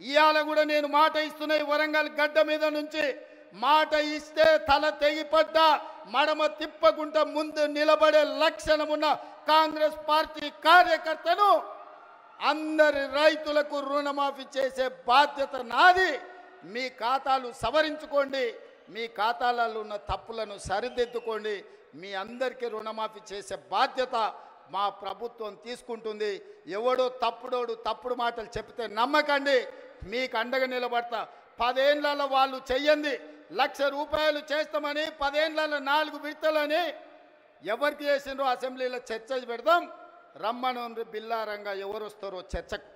ఇవాళ కూడా నేను మాట ఇస్తున్నా, ఈ వరంగల్ గడ్డ మీద నుంచి మాట ఇస్తే తల తెగిపడ్డా మడమ తిప్పకుండా ముందు నిలబడే లక్షణమున్న కాంగ్రెస్ పార్టీ కార్యకర్తను అందరి రైతులకు రుణమాఫీ చేసే బాధ్యత నాది. మీ ఖాతాలు సవరించుకోండి, మీ ఖాతాలలో ఉన్న తప్పులను సరిదిద్దుకోండి. మీ అందరికీ రుణమాఫీ చేసే బాధ్యత మా ప్రభుత్వం తీసుకుంటుంది. ఎవడో తప్పుడు మాటలు చెప్తే నమ్మకండి, మీకు అండగా నిలబడతా. 10 ఏళ్లలో వాళ్ళు చెయ్యండి, ₹1,00,000 చేస్తామని 10 ఏళ్లలో 4 విడతలని ఎవరికి చేసిండ్రో అసెంబ్లీలో చర్చ పెడదాం. రమ్మను బిల్లారంగా ఎవరు వస్తారో చర్చకు.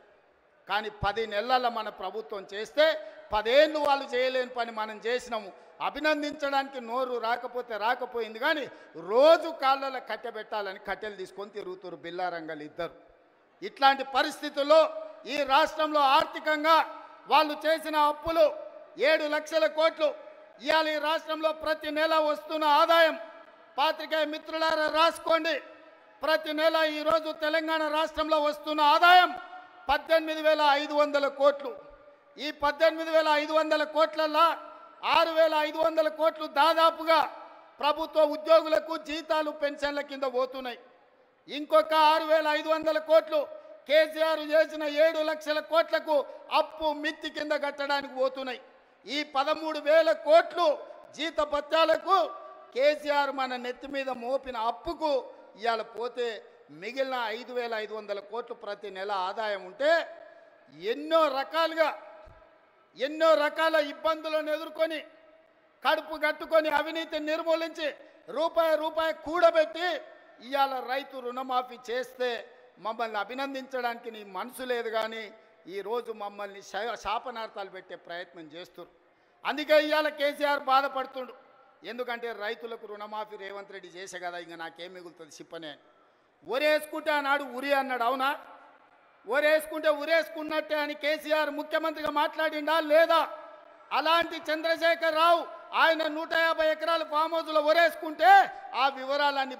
కానీ 10 నెలల మన ప్రభుత్వం చేస్తే 10 ఏళ్ళు వాళ్ళు చేయలేని పని మనం చేసినాము. అభినందించడానికి నోరు రాకపోయింది, కానీ రోజు కాళ్ళలో కట్టెబెట్టాలని కట్టెలు తీసుకొని తిరుగుతారు బిల్లారంగాలు ఇద్దరు. ఇట్లాంటి పరిస్థితుల్లో ఈ రాష్ట్రంలో ఆర్థికంగా వాళ్ళు చేసిన అప్పులు 7 లక్షల కోట్లు. ఇవాళ ఈ రాష్ట్రంలో ప్రతి నెల వస్తున్న ఆదాయం, పాత్రికేయ మిత్రులారా రాసుకోండి, ప్రతి నెల ఈరోజు తెలంగాణ రాష్ట్రంలో వస్తున్న ఆదాయం 18,500 కోట్లు. ఈ 18,500 కోట్లల్లో 6,500 కోట్లు దాదాపుగా ప్రభుత్వ ఉద్యోగులకు జీతాలు పెన్షన్ల కింద పోతున్నాయి. ఇంకొక 6,500 కోట్లు కేసీఆర్ చేసిన 7 లక్షల కోట్లకు అప్పు మిత్తి కింద కట్టడానికి పోతున్నాయి. ఈ 13,000 కోట్లు జీతభత్యాలకు కేసీఆర్ మన నెత్తి మీద మోపిన అప్పుకు ఇవాళ పోతే మిగిలిన 5,500 కోట్లు ప్రతి నెల ఆదాయం ఉంటే ఎన్నో రకాల ఇబ్బందులను ఎదుర్కొని కడుపు కట్టుకొని అవినీతిని నిర్మూలించి రూపాయి కూడబెట్టి ఇవాళ రైతు రుణమాఫీ చేస్తే మమ్మల్ని అభినందించడానికి నీ మనసు లేదు, కానీ ఈరోజు మమ్మల్ని శాపనార్థాలు పెట్టే ప్రయత్నం చేస్తున్నారు. అందుకే ఇవాళ కేసీఆర్ బాధపడుతుండు. ఎందుకంటే రైతులకు రుణమాఫీ రేవంత్ రెడ్డి చేసే కదా, ఇంకా నాకేం మిగులుతుంది సిప్పనే. ఒరేసుకుంటే ఆనాడు ఉరి అన్నాడు, అవునా? ఒరేసుకుంటే ఉరేసుకున్నట్టే అని కేసీఆర్ ముఖ్యమంత్రిగా మాట్లాడిండా లేదా? అలాంటి చంద్రశేఖర్ రావు ఆయన 150 ఎకరాల ఫామ్ హౌస్లో ఒరేసుకుంటే ఆ వివరాలన్నీ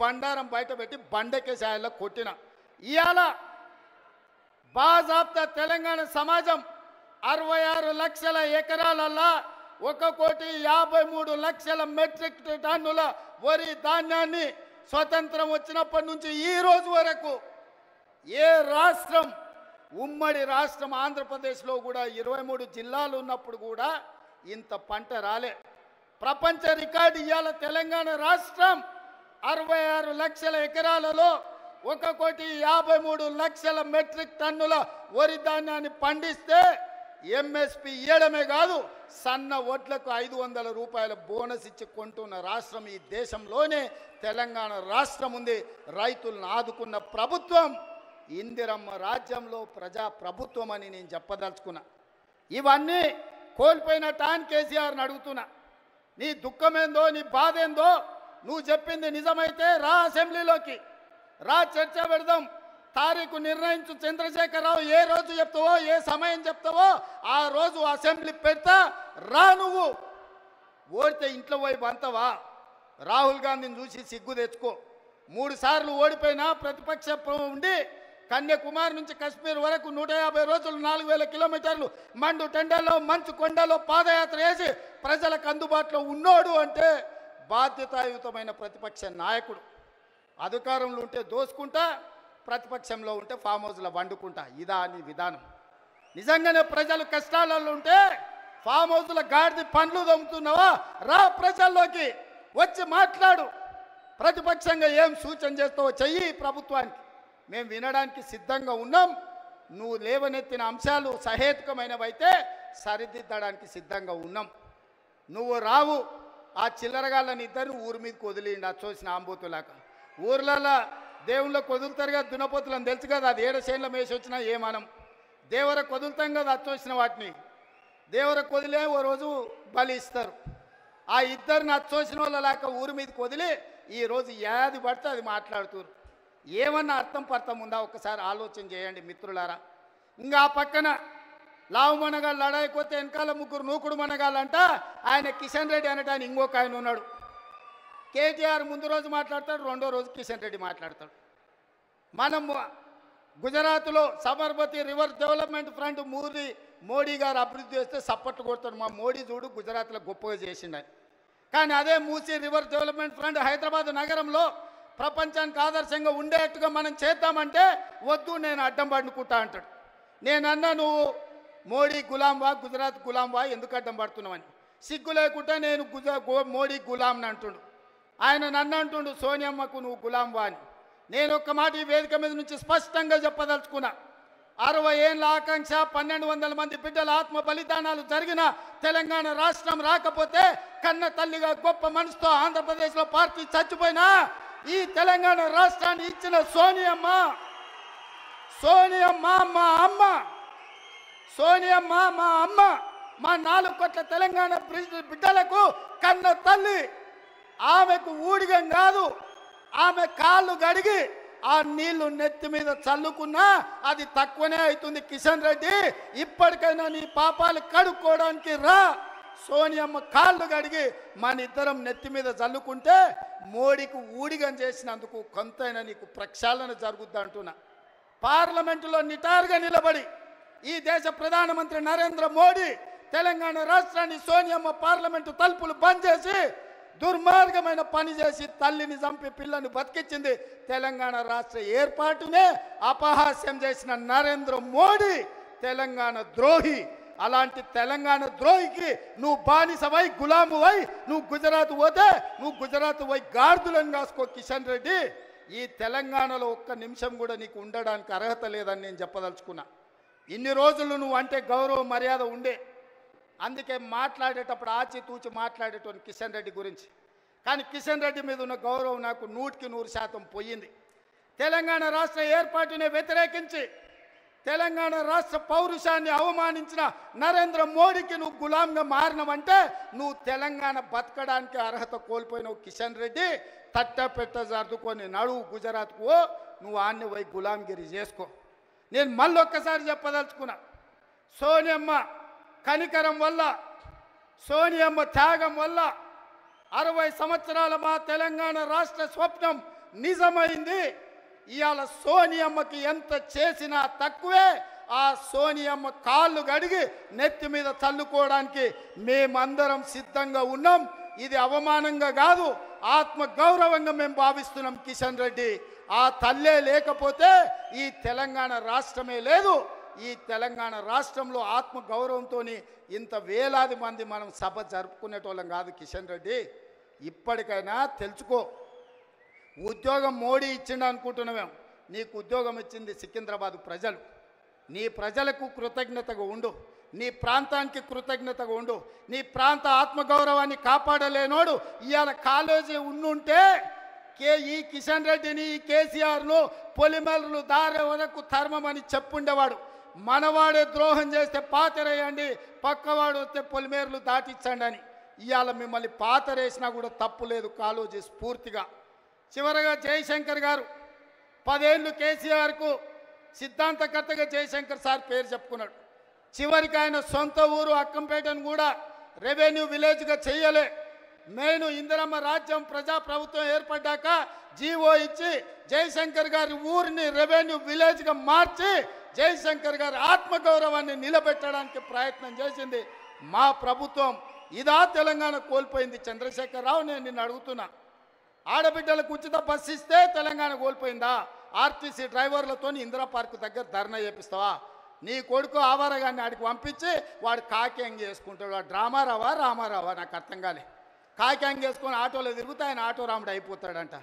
బండారం బయటపెట్టి బండకేసాయల్లో కొట్టిన. ఇవాళ బాజాబ్తా తెలంగాణ సమాజం 66 లక్షల ఎకరాలల్లా 1,53,00,000 మెట్రిక్ టన్నుల వరి ధాన్యాన్ని స్వతంత్రం వచ్చినప్పటి నుంచి ఈ రోజు వరకు ఏ రాష్ట్రం, ఉమ్మడి రాష్ట్రం ఆంధ్రప్రదేశ్లో కూడా 23 జిల్లాలు ఉన్నప్పుడు కూడా ఇంత పంట రాలే. ప్రపంచ రికార్డు ఇవాళ తెలంగాణ రాష్ట్రం 66 లక్షల ఎకరాలలో 1,53,00,000 మెట్రిక్ టన్నుల వరి ధాన్యాన్ని పండిస్తే ఎంఎస్పి ఇవ్వడమే కాదు, సన్న వడ్లకు ₹500 బోనస్ ఇచ్చి కొంటున్న రాష్ట్రం ఈ దేశంలోనే తెలంగాణ రాష్ట్రం ఉంది. రైతులను ఆదుకున్న ప్రభుత్వం ఇందిరమ్మ రాజ్యంలో ప్రజా ప్రభుత్వం అని నేను చెప్పదలుచుకున్నా. ఇవన్నీ కోల్పోయిన టాన్ కేసీఆర్ని అడుగుతున్నా, నీ దుఃఖమేందో, నీ బాధ ఏందో, నువ్వు చెప్పింది నిజమైతే రా అసెంబ్లీలోకి రా, చర్చ పెడదాం. తారీఖు నిర్ణయించు చంద్రశేఖరరావు, ఏ రోజు చెప్తావో ఏ సమయం చెప్తావో ఆ రోజు అసెంబ్లీ పెడతా రా. నువ్వు ఓడితే ఇంట్లో పోయి బంతవా? రాహుల్ గాంధీని చూసి సిగ్గు తెచ్చుకో. 3 సార్లు ఓడిపోయినా ప్రతిపక్ష ఉండి కన్యాకుమారి నుంచి కశ్మీర్ వరకు 150 రోజులు 4,000 కిలోమీటర్లు మండు టెండల్లో మంచు కొండలో పాదయాత్ర చేసి ప్రజలకు అందుబాటులో ఉన్నోడు అంటే బాధ్యతాయుతమైన ప్రతిపక్ష నాయకుడు. అధికారంలో ఉంటే దోసుకుంటా, ప్రతిపక్షంలో ఉంటే ఫామ్ హౌస్లో వండుకుంటా. ఇదా నీ విధానం? నిజంగానే ప్రజలు కష్టాలలో ఉంటే ఫామ్ హౌస్లో గాడిది పండ్లు దొమ్ముతున్నావా? రా ప్రజల్లోకి వచ్చి మాట్లాడు. ప్రతిపక్షంగా ఏం సూచన చేస్తావో చెయ్యి ప్రభుత్వానికి, మేము వినడానికి సిద్ధంగా ఉన్నాం. నువ్వు లేవనెత్తిన అంశాలు సహేతుకమైనవైతే సరిదిద్దడానికి సిద్ధంగా ఉన్నాం. నువ్వు రావు. ఆ చిల్లరగాళ్ళని ఇద్దరిని ఊరి మీదకి వదిలిండి, అది చూసిన ఆంబోతులాగా. ఊర్లలో దేవుళ్ళకి వదులుతారు కదా దున్నపోతులని తెలుసు కదా, అది 7 చేనుల మేసి వచ్చినా ఏమనం. దేవరకు వదులుతాం కదా అచ్చొచ్చిన వాటిని, దేవరకు వదిలే ఓ రోజు బలి ఇస్తారు. ఆ ఇద్దరిని అచ్చోసిన వాళ్ళలాక ఊరి మీదకి వదిలి ఈరోజు ఏది పడితే అది మాట్లాడుతున్నారు. ఏమన్నా అర్థం ఉందా? ఒక్కసారి ఆలోచన చేయండి మిత్రులారా. ఇంకా ఆ పక్కన లావు మనగాళ్ళు లడాయిపోతే వెనకాల 3 నూకుడు మనగాళ్ళంట. ఆయన కిషన్ రెడ్డి అనటాన్ని ఇంకొక ఆయన ఉన్నాడు. కేటీఆర్ ముందు రోజు మాట్లాడతాడు, రెండో రోజు కిషన్ రెడ్డి మాట్లాడతాడు. మనం గుజరాత్లో Sabarmati river development front Modi గారు అభివృద్ధి చేస్తే సపోర్ట్ కొడతాడు. మా మోడీ చూడు గుజరాత్లో గొప్పగా చేసిండని. కానీ అదే Musi river development front Hyderabad నగరంలో ప్రపంచానికి ఆదర్శంగా ఉండేట్టుగా మనం చేద్దామంటే వద్దు, నేను అడ్డం పడుకుంటా అంటాడు. నేనన్నా నువ్వు మోడీ గులాంవా, గుజరాత్ గులాంవా, ఎందుకు అడ్డం పడుతున్నావని. సిగ్గు లేకుండా నేను మోడీ గులాంని అంటుండు. ఆయన నన్ను అంటుండు సోనియమ్మకు నువ్వు గులాంవా అని. నేను ఒక్క మాట ఈ వేదిక మీద నుంచి స్పష్టంగా చెప్పదలుచుకున్నా. 60 ఏళ్ళ ఆకాంక్ష, 1200 మంది బిడ్డల ఆత్మ బలిదానాలు జరిగిన తెలంగాణ రాష్ట్రం రాకపోతే కన్న తల్లిగా గొప్ప మనసుతో ఆంధ్రప్రదేశ్లో పార్టీ చచ్చిపోయినా ఈ తెలంగాణ రాష్ట్రాన్ని ఇచ్చిన సోనియమ్మ మా అమ్మ, సోనియమ్మ మా అమ్మ, మా 4 కోట్ల తెలంగాణ బిడ్డలకు కన్న తల్లి. ఆమెకు ఊడిగం కాదు, ఆమె కాళ్ళు గడిగి ఆ నీళ్లు నెత్తి మీద చల్లుకున్నా అది తక్కువనే అవుతుంది. కిషన్ రెడ్డి, ఇప్పటికైనా నీ పాపాలు కడుక్కోవడానికి రా. సోనియమ్మ కాళ్ళు గడిగి మన ఇద్దరం నెత్తి మీద చల్లుకుంటే మోడీకి ఊడిగం చేసినందుకు కొంతైనా నీకు ప్రక్షాళన జరుగుద్ది అంటున్నా. పార్లమెంటులో నిటారుగా నిలబడి ఈ దేశ ప్రధానమంత్రి నరేంద్ర మోడీ తెలంగాణ రాష్ట్రాన్ని సోనియమ్మ పార్లమెంటు తలుపులు బంద్ చేసి దుర్మార్గమైన పని చేసి తల్లిని చంపి పిల్లని బతికించింది. తెలంగాణ రాష్ట్ర ఏర్పాటునే అపహాస్యం చేసిన నరేంద్ర మోడీ తెలంగాణ ద్రోహి. అలాంటి తెలంగాణ ద్రోహికి నువ్వు బానిసవై గులామువై నువ్వు గుజరాత్ పోతే నువ్వు గుజరాత్ పోయి గార్దులను కాసుకో. కిషన్ రెడ్డి, ఈ తెలంగాణలో ఒక్క నిమిషం కూడా నీకు ఉండడానికి అర్హత లేదని నేను చెప్పదలుచుకున్నా. ఇన్ని రోజులు నువ్వు అంటే గౌరవ మర్యాద ఉండే, అందుకే మాట్లాడేటప్పుడు ఆచితూచి మాట్లాడేటోని కిషన్ రెడ్డి గురించి. కానీ కిషన్ రెడ్డి మీద ఉన్న గౌరవం నాకు 100% పోయింది. తెలంగాణ రాష్ట్ర ఏర్పాటుని వ్యతిరేకించి తెలంగాణ రాష్ట్ర పౌరుషాన్ని అవమానించిన నరేంద్ర మోడీకి నువ్వు గులాంగా మారినవంటే నువ్వు తెలంగాణ బతకడానికి అర్హత కోల్పోయినావు. కిషన్ రెడ్డి, తట్టపెట్ట సర్దుకొని నడువు గుజరాత్కు, నువ్వు ఆన్ని పోయి గులాంగిరి చేసుకో. నేను మళ్ళొక్కసారి చెప్పదలుచుకున్నా, సోనియమ్మ కనికరం వల్ల, సోనియమ్మ త్యాగం వల్ల 60 సంవత్సరాల మా తెలంగాణ రాష్ట్ర స్వప్నం నిజమైంది. ఇవాళ సోనియమ్మకి ఎంత చేసినా తక్కువే. ఆ సోనియమ్మ కాళ్ళు గడిగి నెత్తి మీద చల్లుకోవడానికి మేమందరం సిద్ధంగా ఉన్నాం. ఇది అవమానంగా కాదు, ఆత్మ గౌరవంగా మేము భావిస్తున్నాం. కిషన్ రెడ్డి, ఆ తల్లే లేకపోతే ఈ తెలంగాణ రాష్ట్రమే లేదు. ఈ తెలంగాణ రాష్ట్రంలో ఆత్మ గౌరవంతో ఇంత వేలాది మంది మనం సభ జరుపుకునేటోళ్ళం కాదు. కిషన్ రెడ్డి, ఇప్పటికైనా తెలుసుకో. ఉద్యోగం మోడీ ఇచ్చిండు అనుకుంటున్నామేం, నీకు ఉద్యోగం ఇచ్చింది సికింద్రాబాద్ ప్రజలు. నీ ప్రజలకు కృతజ్ఞతగా ఉండు, నీ ప్రాంతానికి కృతజ్ఞతగా ఉండు. నీ ప్రాంత ఆత్మగౌరవాన్ని కాపాడలేనోడు ఇవాళ కాలేజీ ఉండుంటే ఈ కిషన్ రెడ్డిని, ఈ కేసీఆర్ను పొలిమేరలు దారి వరకు ధర్మమని చెప్పుండేవాడు. మనవాడే ద్రోహం చేస్తే పాతరేయండి, పక్కవాడు వస్తే పొలిమేరలు దాటించండి అని. ఇవాళ మిమ్మల్ని పాతరేసినా కూడా తప్పు లేదు కాలేజీ స్ఫూర్తిగా. చివరగా జయశంకర్ గారు 10 ఏళ్ళు కేసీఆర్కు సిద్ధాంతకర్తగా జయశంకర్ సార్ పేరు చెప్పుకున్నాడు. చివరికి ఆయన సొంత ఊరు అక్కంపేటను కూడా రెవెన్యూ విలేజ్గా చేయలే. మెయిన్ ఇందిరమ్మ రాజ్యం ప్రజాప్రభుత్వం ఏర్పడ్డాక జీవో ఇచ్చి జయశంకర్ గారి ఊరిని రెవెన్యూ విలేజ్గా మార్చి జయశంకర్ గారి ఆత్మగౌరవాన్ని నిలబెట్టడానికి ప్రయత్నం చేసింది మా ప్రభుత్వం. ఇదా తెలంగాణ కోల్పోయింది? చంద్రశేఖరరావు, నేను నిన్ను అడుగుతున్నా, ఆడబిడ్డలకు ఉచిత బస్సు ఇస్తే తెలంగాణ కోల్పోయిందా? ఆర్టీసీ డ్రైవర్లతో ఇందిరా పార్క్ దగ్గర ధర్నా చేపిస్తావా? నీ కొడుకు ఆవారగాన్ని ఆడికి పంపించి వాడు కాక్యాంగ్ చేసుకుంటాడు. వాడు రామారావా నాకు అర్థం కాలే. కాక్యాంగ్ చేసుకొని ఆటోలో తిరుగుతా ఆయన ఆటో రాముడు అయిపోతాడంట.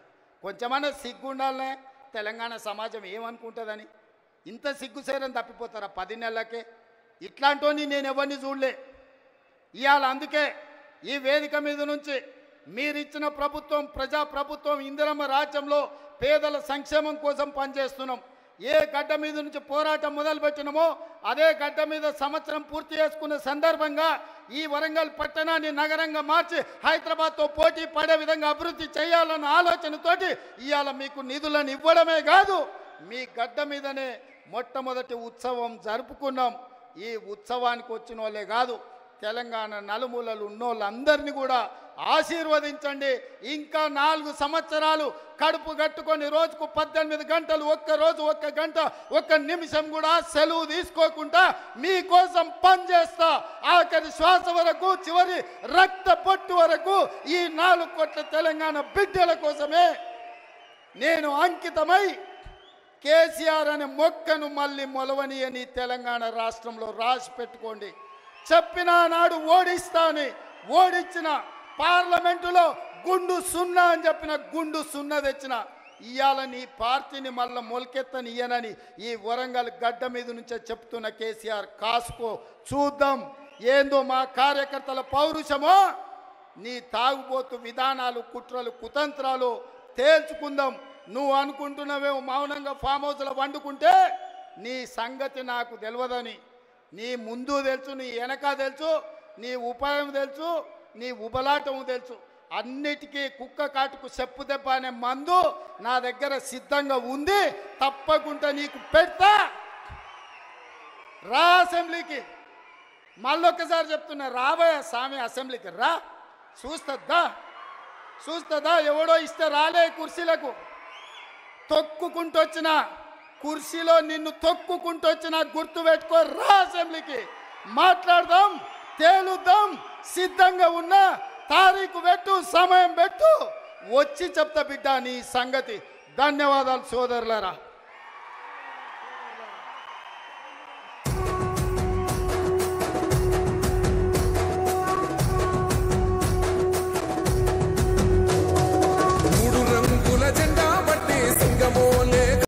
కొంచెమన్నా సిగ్గు ఉండాలనే తెలంగాణ సమాజం ఏమనుకుంటుందని. ఇంత సిగ్గుసేరని తప్పిపోతారా 10 నెలలకే? ఇట్లాంటి నేను ఎవరిని చూడలే. ఇవాళ అందుకే ఈ వేదిక మీద నుంచి మీరిచ్చిన ప్రభుత్వం, ప్రజాప్రభుత్వం, ఇందిరమ్మ రాజ్యంలో పేదల సంక్షేమం కోసం పనిచేస్తున్నాం. ఏ గడ్డ మీద నుంచి పోరాటం మొదలుపెట్టినామో అదే గడ్డ మీద సంవత్సరం పూర్తి చేసుకున్న సందర్భంగా ఈ వరంగల్ పట్టణాన్ని నగరంగా మార్చి హైదరాబాద్తో పోటీ పడే విధంగా అభివృద్ధి చేయాలన్న ఆలోచనతోటి ఇవాళ మీకు నిధులను ఇవ్వడమే కాదు, మీ గడ్డ మీదనే మొట్టమొదటి ఉత్సవం జరుపుకున్నాం. ఈ ఉత్సవానికి వచ్చిన వాళ్ళే కాదు, తెలంగాణ నలుమూలలు ఉన్నోళ్ళందరినీ కూడా ఆశీర్వదించండి. ఇంకా 4 సంవత్సరాలు కడుపు కట్టుకొని రోజుకు 18 గంటలు, ఒక్కరోజు 1 గంట 1 నిమిషం కూడా సెలవు తీసుకోకుండా మీకోసం పనిచేస్తా. ఆఖరి శ్వాస వరకు, చివరి రక్త పొట్టు వరకు ఈ 4 కోట్ల తెలంగాణ బిడ్డల కోసమే నేను అంకితమై కేసీఆర్ అనే మొక్కను మళ్ళీ మొలవనియని తెలంగాణ రాష్ట్రంలో రాసి పెట్టుకోండి. చెప్పిన నాడు ఓడిస్తాని, ఓడించిన పార్లమెంటులో గుండు 0 అని చెప్పిన గుండు 0 తెచ్చిన. ఇవాళ నీ పార్టీని మళ్ళీ మొలకెత్తని ఇయ్యనని ఈ వరంగల్ గడ్డ మీద నుంచే చెప్తున్న కేసీఆర్, కాసుకో, చూద్దాం ఏందో మా కార్యకర్తల పౌరుషమో, నీ తాగుబోతు విధానాలు, కుట్రలు, కుతంత్రాలు తేల్చుకుందాం. నువ్వు అనుకుంటున్నావేమో మౌనంగా ఫామ్ హౌస్లో వండుకుంటే నీ సంగతి నాకు తెలియదని. నీ ముందు తెలుసు, నీ వెనక తెలుసు, నీ ఉపాయం తెలుసు, నీ ఉబలాటం తెలుసు. అన్నిటికీ కుక్క కాటుకు చెప్పు దెబ్బ అనే మందు నా దగ్గర సిద్ధంగా ఉంది. తప్పకుండా నీకు పెడతా. రా అసెంబ్లీకి. మళ్ళొక్కసారి చెప్తున్నా, రాబోయే స్వామి అసెంబ్లీకి రా. చూస్తుందా ఎవడో ఇస్తే రాలే కుర్చీలకు. తొక్కుకుంటొచ్చిన కుర్చీలో నిన్ను తొక్కుకుంటొచ్చిన గుర్తు పెట్టుకో. రా అసెంబ్లీకి, మాట్లాడదాం, తేలుద్దాం. సిద్ధంగా ఉన్నా తారీఖు పెట్టు, సమయం పెట్టు, వచ్చి చెప్తా బిడ్డ నీ సంగతి. ధన్యవాదాలు సోదరులారా.